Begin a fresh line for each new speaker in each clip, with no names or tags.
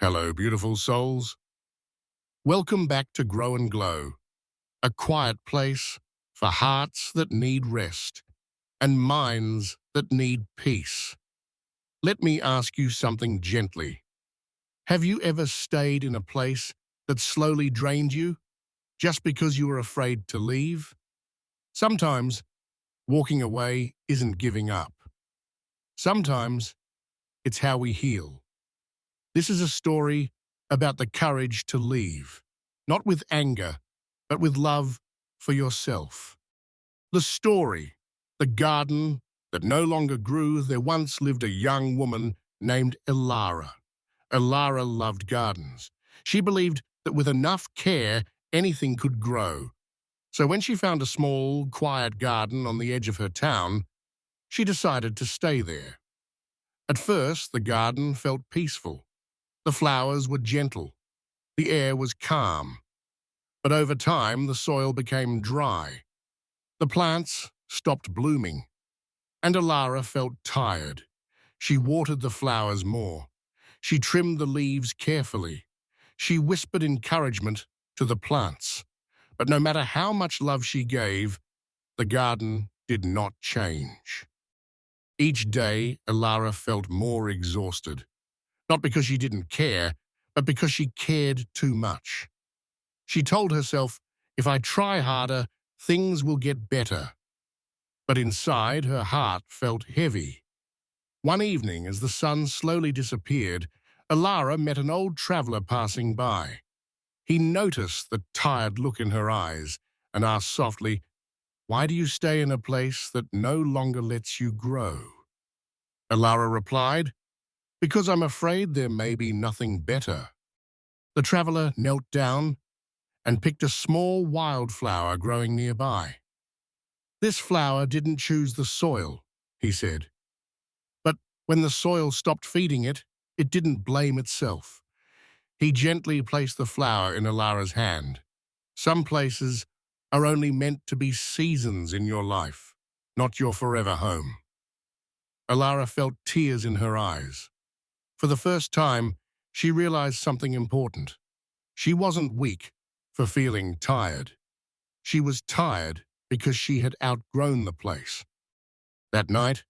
Hello, beautiful souls. Welcome back to Grow and Glow, a quiet place for hearts that need rest and minds that need peace. Let me ask you something gently. Have you ever stayed in a place that slowly drained you just because you were afraid to leave? Sometimes walking away isn't giving up. Sometimes it's how we heal. This is a story about the courage to leave, not with anger, but with love for yourself. The story, the garden that no longer grew. There once lived a young woman named Elara. Elara loved gardens. She believed that with enough care, anything could grow. So when she found a small, quiet garden on the edge of her town, she decided to stay there. At first, the garden felt peaceful. The flowers were gentle. The air was calm. But over time, the soil became dry. The plants stopped blooming. And Elara felt tired. She watered the flowers more. She trimmed the leaves carefully. She whispered encouragement to the plants. But no matter how much love she gave, the garden did not change. Each day, Elara felt more exhausted. Not because she didn't care, but because she cared too much. She told herself, if I try harder, things will get better. But inside, her heart felt heavy. One evening, as the sun slowly disappeared, Elara met an old traveler passing by. He noticed the tired look in her eyes and asked softly, "Why do you stay in a place that no longer lets you grow?" Elara replied, "Because I'm afraid there may be nothing better." The traveler knelt down and picked a small wildflower growing nearby. "This flower didn't choose the soil," he said. But when the soil stopped feeding it, it didn't blame itself. He gently placed the flower in Elara's hand. Some places are only meant to be seasons in your life, not your forever home. Elara felt tears in her eyes. For the first time, she realized something important. She wasn't weak for feeling tired. She was tired because she had outgrown the place. That night,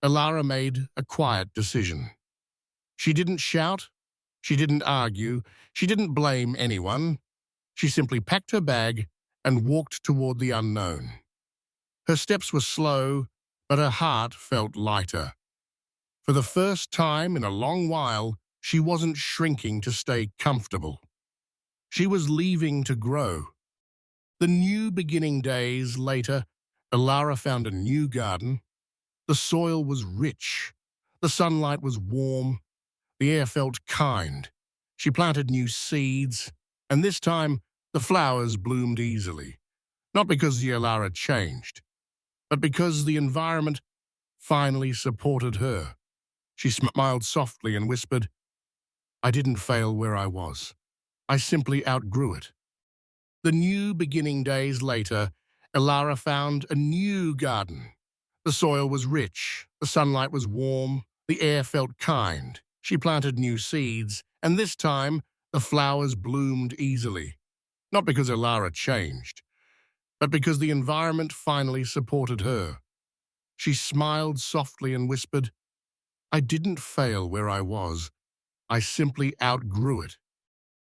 Elara made a quiet decision. She didn't shout, she didn't argue, she didn't blame anyone. She simply packed her bag and walked toward the unknown. Her steps were slow, but her heart felt lighter. For the first time in a long while, she wasn't shrinking to stay comfortable. She was leaving to grow. The new beginning days later, Elara found a new garden. The soil was rich. The sunlight was warm. The air felt kind. She planted new seeds, and this time the flowers bloomed easily. Not because the Elara changed, but because the environment finally supported her. She smiled softly and whispered, "I didn't fail where I was. I simply outgrew it." The new beginning days later, Elara found a new garden. The soil was rich, the sunlight was warm, the air felt kind. She planted new seeds, and this time the flowers bloomed easily. Not because Elara changed, but because the environment finally supported her. She smiled softly and whispered, "I didn't fail where I was. I simply outgrew it."